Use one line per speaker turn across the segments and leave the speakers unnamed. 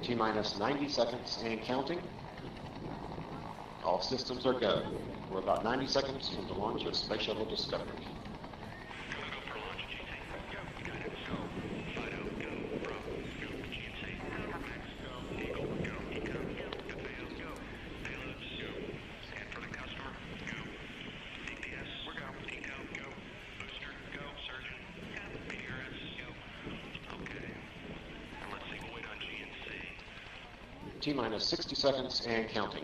T-minus 90 seconds and counting. All systems are go. We're about 90 seconds from the launch of Space Shuttle Discovery. T-minus 60 seconds and counting.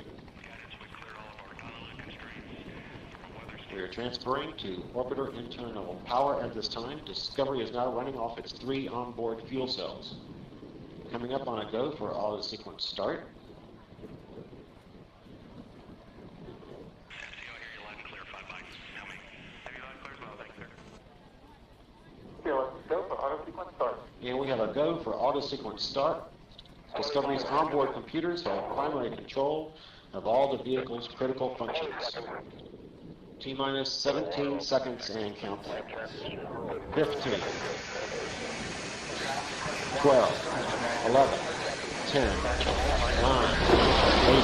We are transferring to orbiter internal power at this time. Discovery is now running off its 3 onboard fuel cells. Coming up on a go for auto sequence start. And we have a go for auto sequence start. Discovery's onboard computers have primary control of all the vehicle's critical functions. T-minus 17 seconds and counting. 15, 12, 11, 10, 9, 8,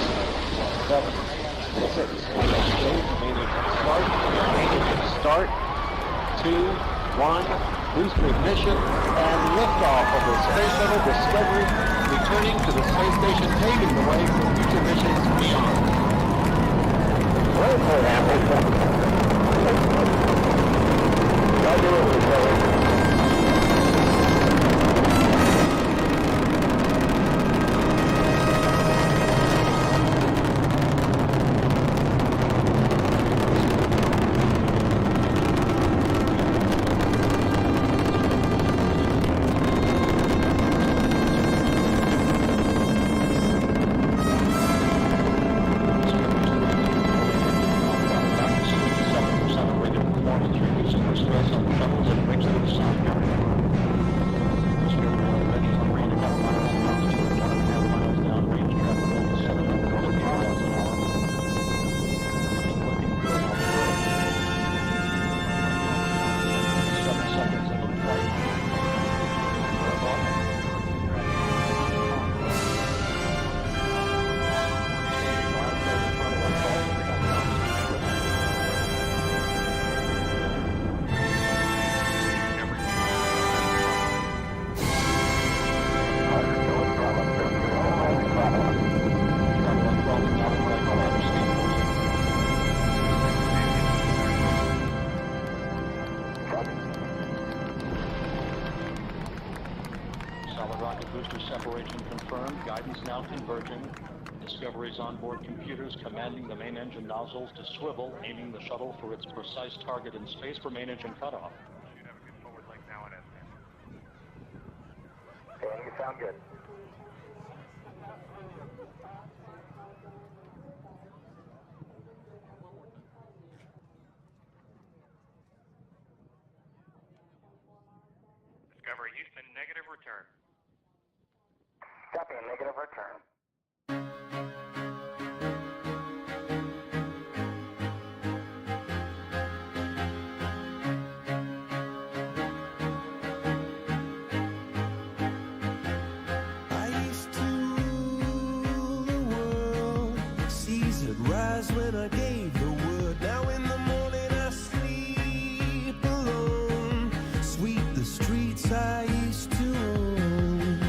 7, 6, start, 2, 1, booster ignition, and liftoff of the Space Shuttle Discovery, returning to the space station, paving the way for future missions beyond.
Discovery's onboard computers commanding the main engine nozzles to swivel, aiming the shuttle for its precise target in space for main engine cutoff.
You have a good forward leg now on SM.
Okay, you sound good.
Discovery Houston, negative return.
Copy, negative return.
Rise when I gave the word. Now in the morning I sleep alone. Sweep the streets I used to own.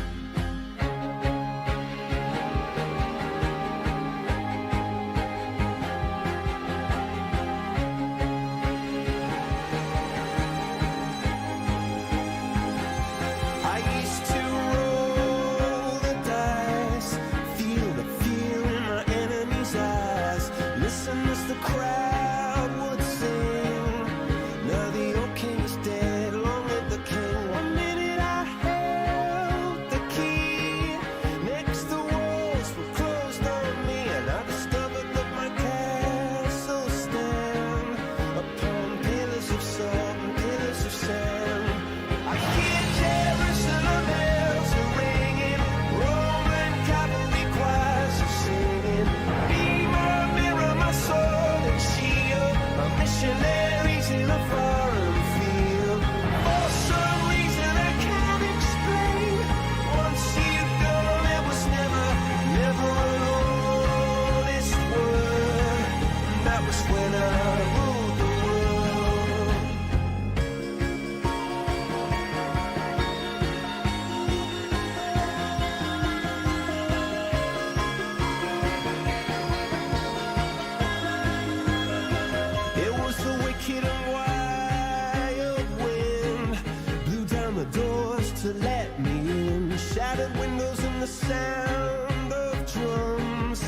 sound of drums.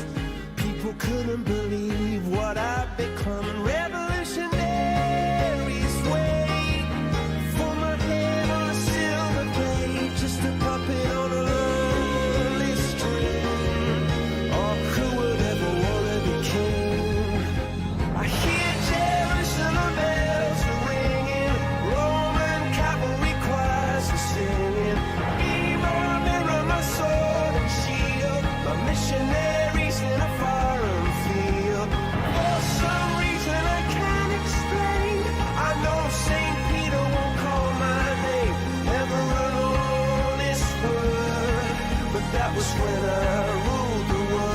People couldn't believe what I'd become. And revolutionaries wait for my head on a silver plate, just a puppet on a lonely string. Oh, who would ever wanna be king? I hear Jerusalem bells are ringing, Roman cavalry choirs are singing. Be my mirror, my sword and shield, my missionaries in a foreign field. For some reason I can't explain, I know St. Peter won't call my name, never an honest word, but that was when I ruled the world.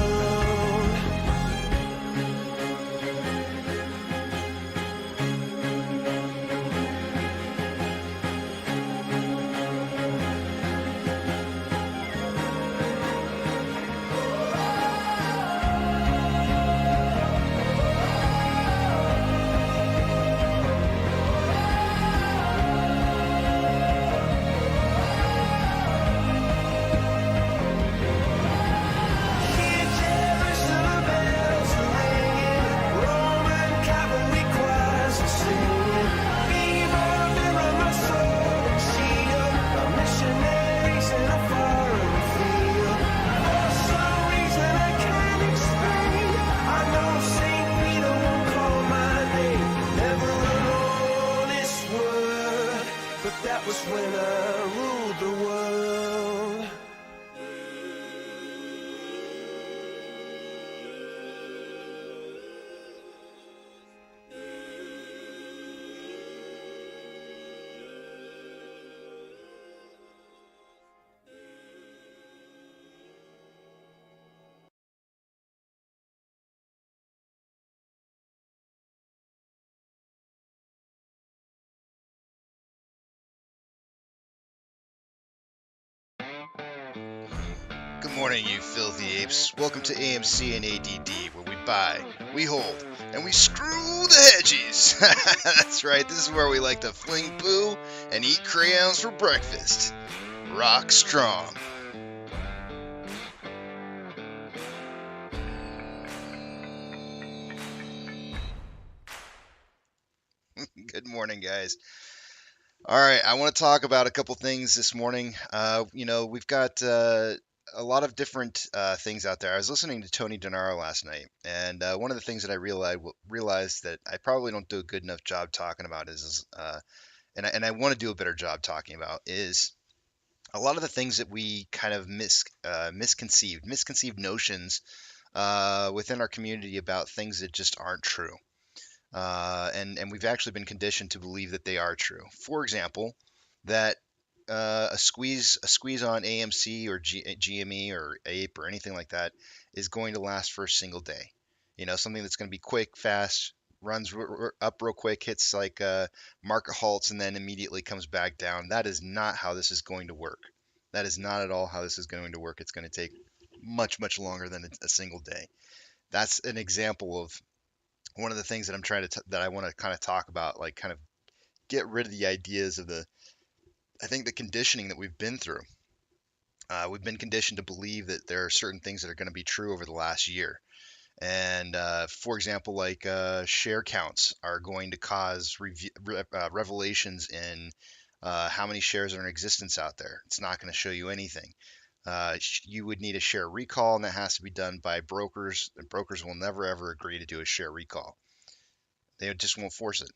Hear Jerusalem bells are ringing, Roman cavalry choirs are singing. Be my mirror, my sword and shield, my missionaries in a foreign field. For some reason I can't explain, I know St. Peter won't call my name, never an honest word, but that was when I ruled the world.
Good morning, you filthy apes. Welcome to AMC and ADD, where we buy, we hold, and we screw the hedges. That's right, this is where we like to fling poo and eat crayons for breakfast. Rock strong. Good morning, guys. All right, I want to talk about a couple things this morning. We've got a lot of different things out there. I was listening to Tony Denaro last night, and one of the things that I realized that I probably don't do a good enough job talking about and I want to do a better job talking about is a lot of the things that we kind of misconceived notions within our community about things that just aren't true. And we've actually been conditioned to believe that they are true. For example, that a squeeze on AMC or GME or Ape or anything like that is going to last for a single day. You know, something that's going to be quick, fast, runs up real quick, hits like market halts, and then immediately comes back down. That is not how this is going to work. That is not at all how this is going to work. It's going to take much, much longer than a single day. That's an example of one of the things that that I want to kind of talk about, like kind of get rid of the ideas of I think the conditioning that we've been through. We've been conditioned to believe that there are certain things that are going to be true over the last year. And for example, like share counts are going to cause revelations in how many shares are in existence out there. It's not going to show you anything. You would need a share recall, and that has to be done by brokers. And brokers will never ever agree to do a share recall. They just won't force it.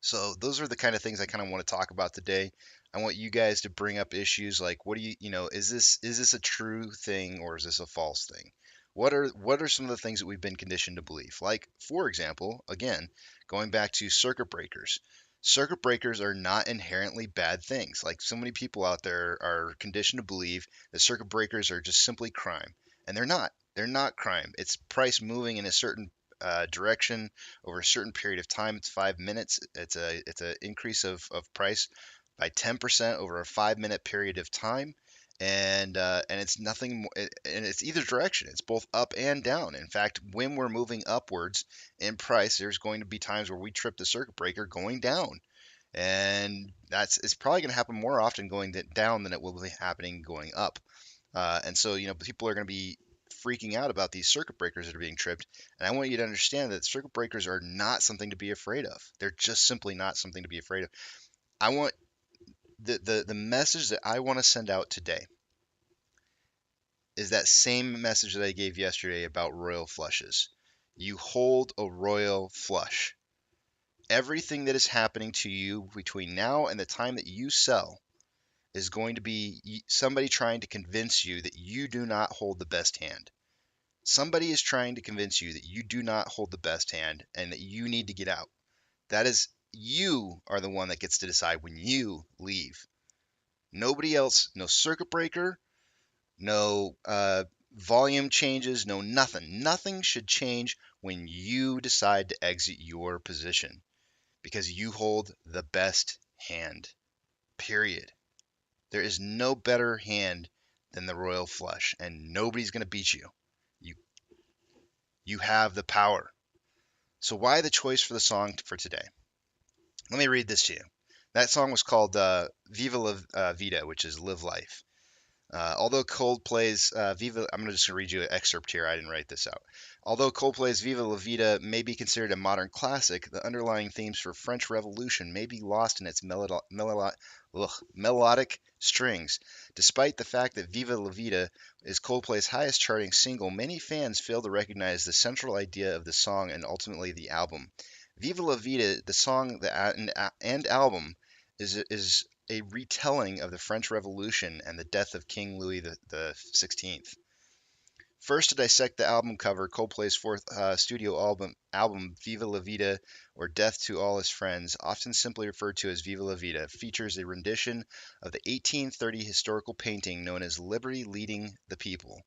So those are the kind of things I kind of want to talk about today. I want you guys to bring up issues like, what do is this a true thing or is this a false thing? What are some of the things that we've been conditioned to believe? Like, for example, again, going back to circuit breakers. Circuit breakers are not inherently bad things. Like, so many people out there are conditioned to believe that circuit breakers are just simply crime, and they're not. They're not crime. It's price moving in a certain direction over a certain period of time. It's 5 minutes. It's an increase of price by 10% over a 5 minute period of time, and it's nothing more, and it's either direction. It's both up and down. In fact, when we're moving upwards in price, there's going to be times where we trip the circuit breaker going down, and it's probably going to happen more often going down than it will be happening going up. And so, people are going to be freaking out about these circuit breakers that are being tripped. And I want you to understand that circuit breakers are not something to be afraid of. They're just simply not something to be afraid of. I want the message that I want to send out today is that same message that I gave yesterday about royal flushes. You hold a royal flush. Everything that is happening to you between now and the time that you sell is going to be somebody trying to convince you that you do not hold the best hand. Somebody is trying to convince you that you do not hold the best hand and that you need to get out. That is, you are the one that gets to decide when you leave. Nobody else, no circuit breaker, no volume changes, no nothing. Nothing should change when you decide to exit your position because you hold the best hand, period. There is no better hand than the royal flush, and nobody's going to beat you. You have the power. So why the choice for the song for today? Let me read this to you. That song was called Viva La Vida, which is Live Life. Although Coldplay's Viva, I'm just going to read you an excerpt here. I didn't write this out. Although Coldplay's Viva La Vida may be considered a modern classic, the underlying themes for French Revolution may be lost in its melodic strings. Despite the fact that Viva La Vida is Coldplay's highest charting single, many fans fail to recognize the central idea of the song and ultimately the album. Viva La Vida, the song and album, is a retelling of the French Revolution and the death of King Louis the 16th. First, to dissect the album cover, Coldplay's fourth studio album, Viva La Vida, or Death to All His Friends, often simply referred to as Viva La Vida, features a rendition of the 1830 historical painting known as Liberty Leading the People.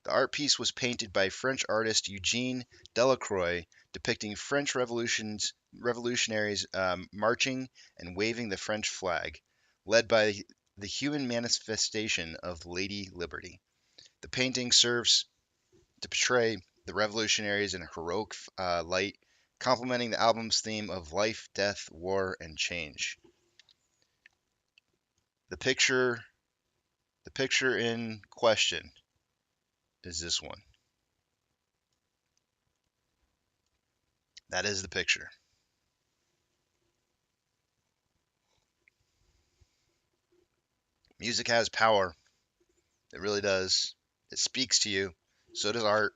The art piece was painted by French artist Eugene Delacroix, depicting French revolutionaries marching and waving the French flag, led by the human manifestation of Lady Liberty. The painting serves to portray the revolutionaries in a heroic light, complementing the album's theme of life, death, war, and change. The picture in question is this one. That is the picture. Music has power. It really does. It speaks to you. So does art.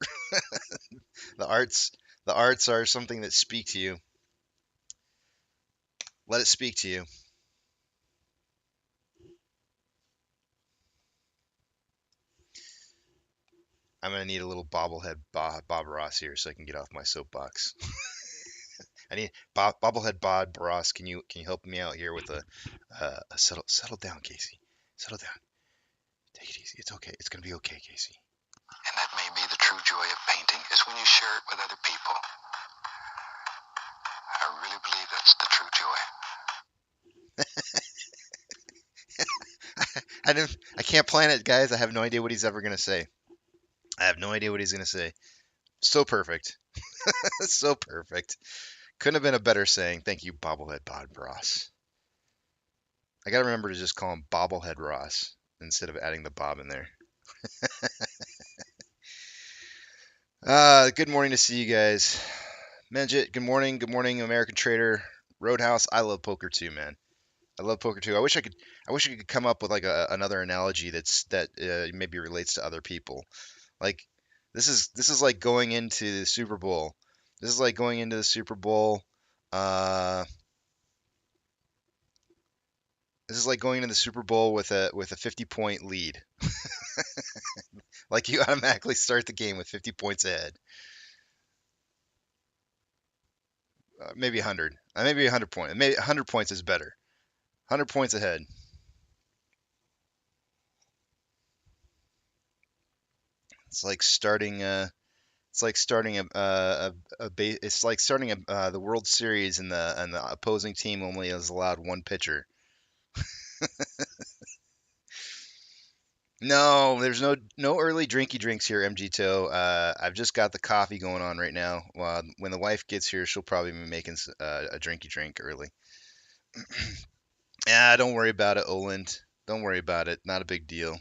The arts are something that speak to you. Let it speak to you. I'm gonna need a little bobblehead Bob Ross here so I can get off my soapbox. I need bobblehead Bob Ross. Can you help me out here with a settle down, Casey. Settle down. Take it easy. It's okay. It's gonna be okay, Casey.
And that may be the true joy of painting, is when you share it with other people. I really believe that's the true joy.
I can't plan it, guys. I have no idea what he's ever gonna say. I have no idea what he's gonna say. So perfect. So perfect. Couldn't have been a better saying. Thank you, bobblehead Bob Ross. I gotta remember to just call him bobblehead Ross instead of adding the Bob in there. Good morning to see you guys. Menjit, good morning. Good morning, American Trader. Roadhouse, I love poker too, man. I love poker too. I wish I could come up with like another analogy that maybe relates to other people. Like this is like going into the Super Bowl. This is like going into the Super Bowl. This is like going into the Super Bowl with a 50-point lead. Like you automatically start the game with 50 points ahead. Maybe 100. Maybe 100 points. Maybe 100 points is better. 100 points ahead. It's like starting the World Series and the opposing team only is allowed one pitcher. No, there's no early drinky drinks here, MGTO. I've just got the coffee going on right now. When the wife gets here, she'll probably be making a drinky drink early. Yeah, don't worry about it, Oland. Don't worry about it. Not a big deal.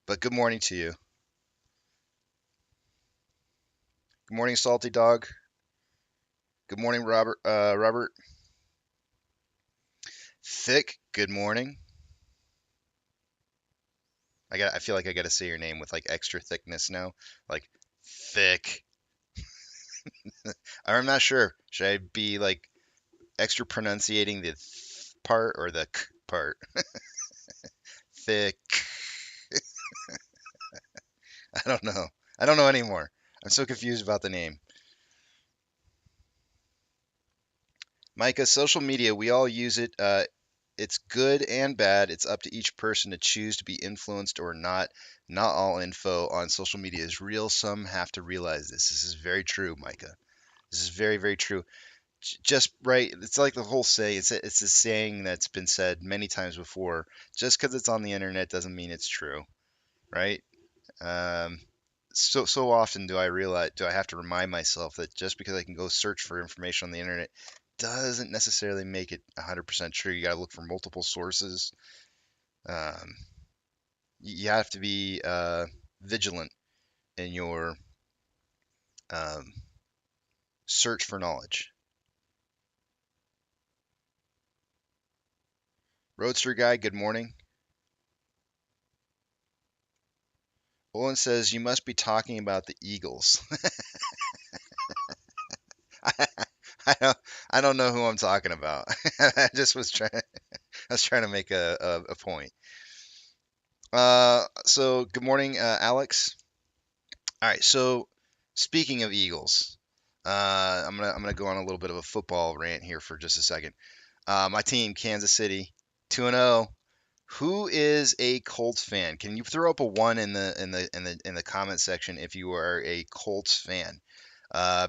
But good morning to you. Good morning, Salty Dog. Good morning, Robert. Robert. Thick. Good morning. I feel like I got to say your name with like extra thickness now, like thick. I'm not sure. Should I be like extra pronunciating the th part or the k part? Thick. I don't know. I don't know anymore. I'm so confused about the name. Micah, social media, we all use it. It's good and bad. It's up to each person to choose to be influenced or not. Not all info on social media is real. Some have to realize this. This is very true, Micah. This is very, very true. Just right. It's like the whole say. It's a saying that's been said many times before. Just because it's on the internet doesn't mean it's true, right? Um, so often do I have to remind myself that just because I can go search for information on the internet doesn't necessarily make it 100% true. You got to look for multiple sources. Um, you have to be vigilant in your um, search for knowledge. Roadster guy, good morning. Olin says you must be talking about the Eagles. I, I don't know who I'm talking about. I just was trying. I was trying to make a point. So good morning, Alex. All right. So speaking of Eagles, I'm gonna go on a little bit of a football rant here for just a second. My team, Kansas City, 2-0. Who is a Colts fan? Can you throw up a one in the comment section if you are a Colts fan?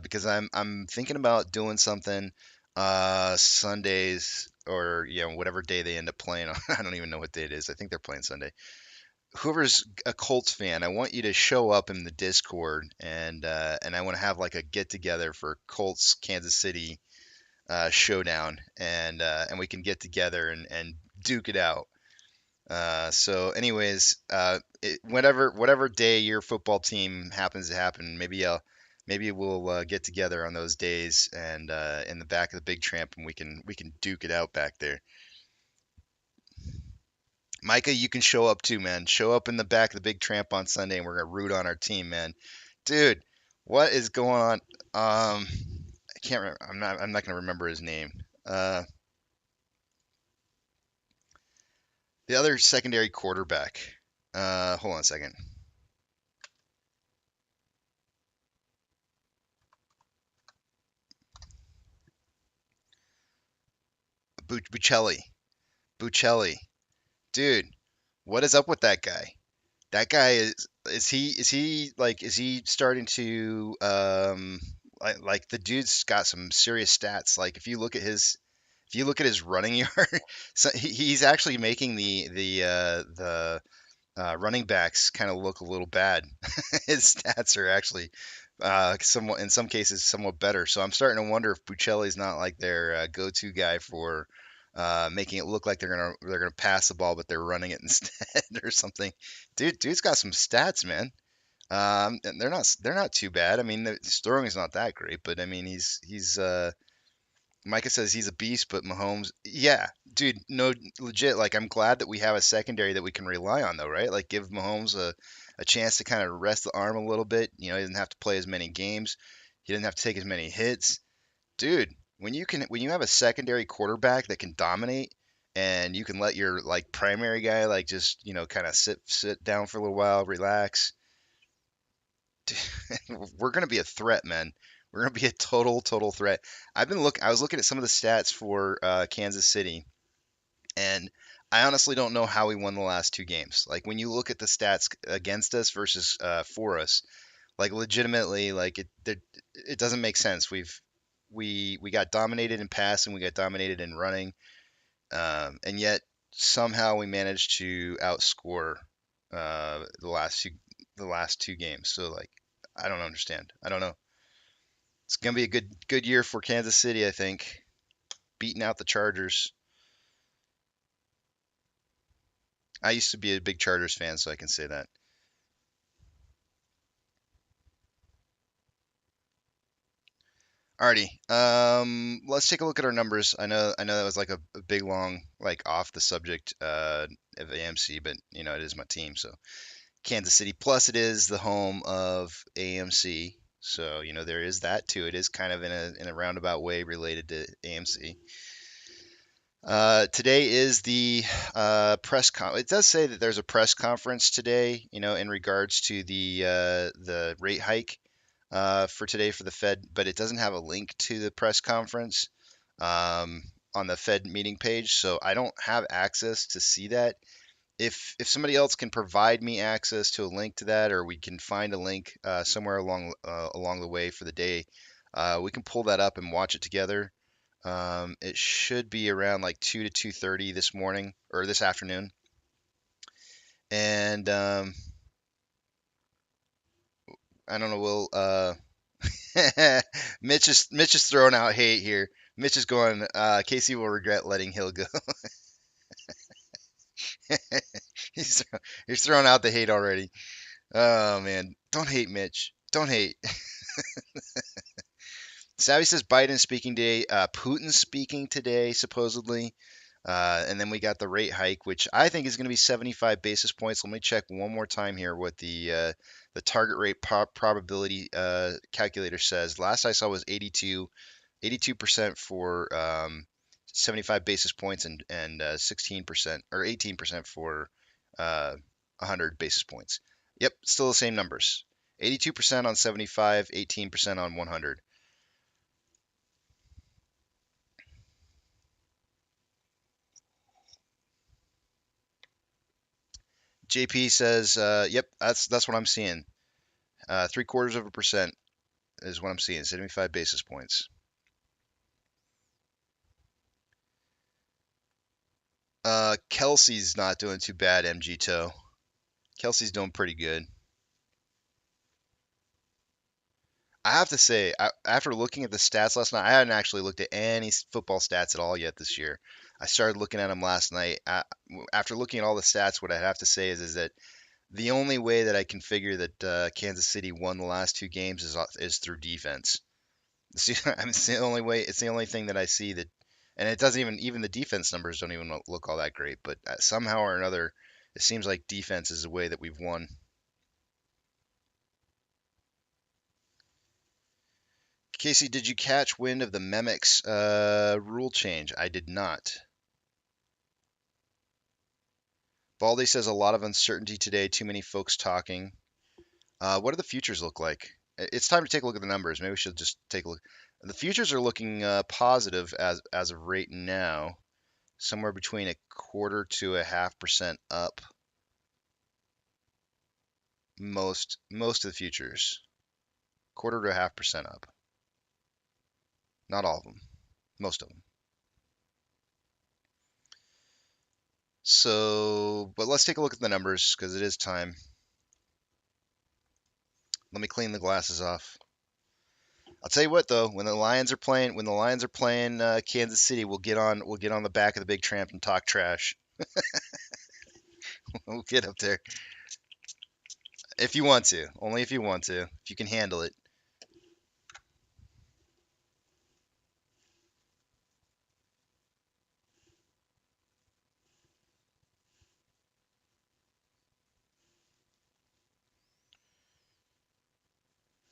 Because I'm thinking about doing something Sundays or whatever day they end up playing on. I don't even know what day it is. I think they're playing Sunday. Whoever's a Colts fan, I want you to show up in the Discord and I want to have like a get together for Colts Kansas City showdown and we can get together and duke it out. So, anyways, whatever day your football team happens to happen, maybe we'll get together on those days and in the back of the big tramp, and we can duke it out back there. Micah, you can show up too, man. Show up in the back of the big tramp on Sunday, and we're gonna root on our team, man. Dude, what is going on? I can't remember. I'm not gonna remember his name. The other secondary quarterback. Hold on a second. Buccelli. Buccelli. Dude, what is up with that guy? That guy is he starting to like the dude's got some serious stats. Like if you look at his running yard, so he's actually making the running backs kind of look a little bad. His stats are actually somewhat, in some cases, somewhat better. So I'm starting to wonder if Buccelli's not like their go-to guy for making it look like they're gonna pass the ball, but they're running it instead or something. Dude's got some stats, man. And they're not too bad. I mean, his throwing is not that great, but I mean, he's Micah says he's a beast, but Mahomes, yeah, dude, no, legit. Like, I'm glad that we have a secondary that we can rely on, though, right? Like, give Mahomes a chance to kind of rest the arm a little bit. He doesn't have to play as many games. He doesn't have to take as many hits, dude. When you have a secondary quarterback that can dominate, and you can let your like primary guy like just kind of sit down for a little while, relax. We're gonna be a threat, man. We're gonna be a total threat. I was looking at some of the stats for Kansas City, and I honestly don't know how we won the last two games. Like when you look at the stats against us versus for us, like legitimately, like it doesn't make sense. We got dominated in passing, we got dominated in running, and yet somehow we managed to outscore the last two games. So like, I don't understand. I don't know. It's gonna be a good year for Kansas City, I think. Beating out the Chargers. I used to be a big Chargers fan, so I can say that. Alrighty. Let's take a look at our numbers. I know that was like a big long like off the subject of AMC, but you know it is my team, so Kansas City. Plus, it is the home of AMC, so you know there is that too. It is kind of in a roundabout way related to AMC. Today is the press con. It does say that there's a press conference today, you know, in regards to the rate hike for today for the Fed, but it doesn't have a link to the press conference on the Fed meeting page, so I don't have access to see that. If somebody else can provide me access to a link to that, or we can find a link somewhere along the way for the day, we can pull that up and watch it together. It should be around like 2 to 2:30 this morning or this afternoon. And I don't know, Mitch is throwing out hate here. Mitch is going, Casey will regret letting Hill go. he's he's throwing out the hate already. Oh man, don't hate Mitch. Don't hate. Savvy says Biden speaking today. Putin speaking today, supposedly. And then we got the rate hike, which I think is going to be 75 basis points. Let me check one more time here what the target rate probability calculator says. Last I saw was 82% for 75 basis points and 16% or 18% for 100 basis points. Yep, still the same numbers. 82% on 75, 18% on 100. JP says, "Yep, that's what I'm seeing. 0.75% is what I'm seeing. 75 basis points." Kelsey's not doing too bad. MG Toe. Kelsey's doing pretty good. I have to say, after looking at the stats last night, I hadn't actually looked at any football stats at all yet this year. I started looking at them last night. After looking at all the stats, what I have to say is that the only way that I can figure that Kansas City won the last two games is through defense. See, I mean, it's the only way. It's the only thing that I see that, and it doesn't even the defense numbers don't even look all that great. But somehow or another, it seems like defense is the way that we've won. Casey, did you catch wind of the Memex rule change? I did not. Baldy says a lot of uncertainty today. Too many folks talking. What do the futures look like? It's time to take a look at the numbers. Maybe we should just take a look. The futures are looking positive as of right now, somewhere between 1/4 to 0.5% up. Most of the futures, 1/4 to 0.5% up. Not all of them, most of them. So, but let's take a look at the numbers because it is time. Let me clean the glasses off. I'll tell you what though, when the Lions are playing Kansas City, we'll get on the back of the big tramp and talk trash. We'll get up there. If you want to, only if you want to, if you can handle it.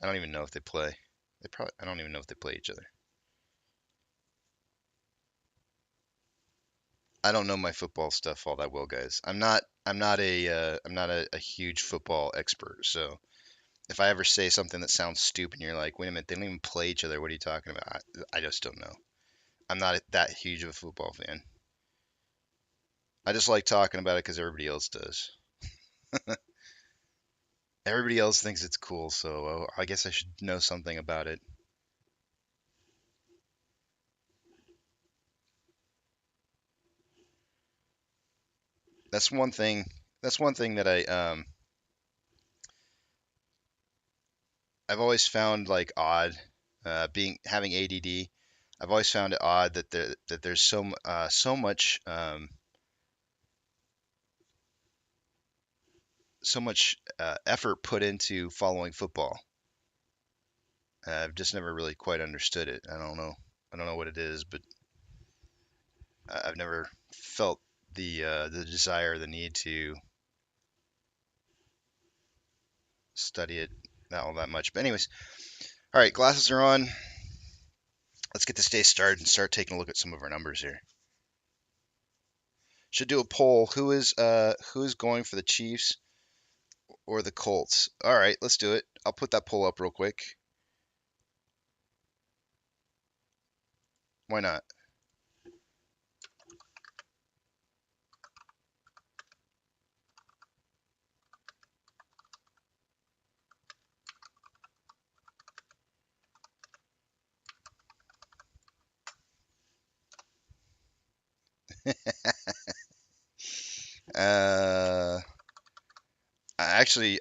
I don't even know if they play. I don't even know if they play each other. I don't know my football stuff all that well, guys. I'm not a huge football expert. So if I ever say something that sounds stupid and you're like, wait a minute, they don't even play each other. What are you talking about? I just don't know. I'm not that huge of a football fan. I just like talking about it because everybody else does. Everybody else thinks it's cool, so I guess I should know something about it. That's one thing. That's one thing that I've always found like odd, having ADD. I've always found it odd that there's so much effort put into following football. I've just never really quite understood it. I don't know what it is, but I've never felt the desire, the need to study it all that much. But anyways, all right, glasses are on. Let's get this day started and start taking a look at some of our numbers here. Should do a poll. Who is going for the Chiefs or the Colts? All right, let's do it. I'll put that poll up real quick. Why not?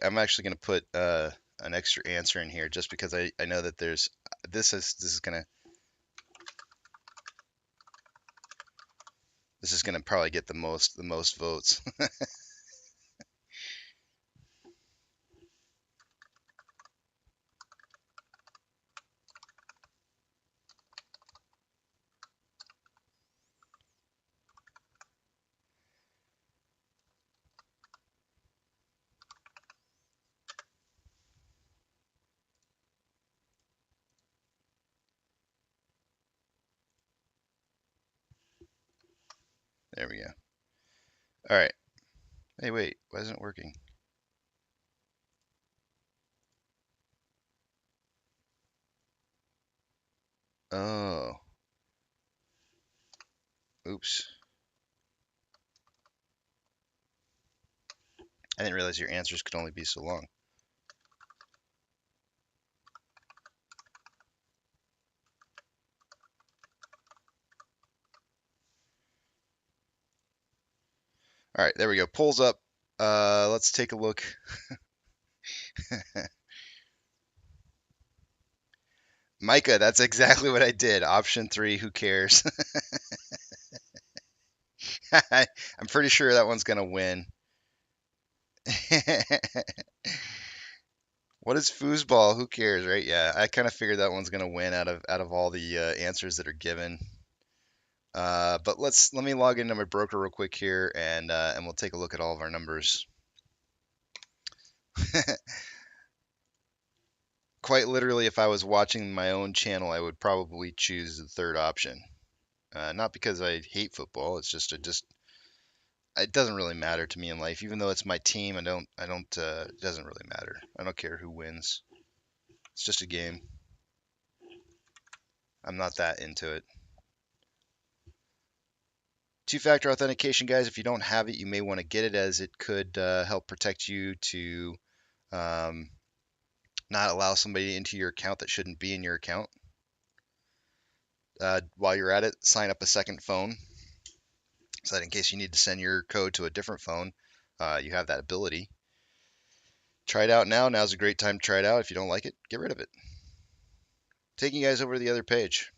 I'm actually going to put an extra answer in here just because I know that this is going to probably get the most votes. There we go. All right. Hey, wait. Why isn't it working? Oh. Oops. I didn't realize your answers could only be so long. All right, there we go. Polls up. Let's take a look. Micah, that's exactly what I did. Option 3, who cares? I'm pretty sure that one's going to win. What is foosball? Who cares, right? Yeah, I kind of figured that one's going to win out of all the answers that are given. But let me log into my broker real quick here, and we'll take a look at all of our numbers. Quite literally, if I was watching my own channel, I would probably choose the third option. Not because I hate football. It's just it doesn't really matter to me in life. Even though it's my team, it doesn't really matter. I don't care who wins. It's just a game. I'm not that into it. Two-factor authentication, guys, if you don't have it, you may want to get it, as it could help protect you to not allow somebody into your account that shouldn't be in your account. While you're at it, sign up a second phone, so that in case you need to send your code to a different phone, you have that ability. Try it out now. Now's a great time to try it out. If you don't like it, get rid of it. Taking you guys over to the other page.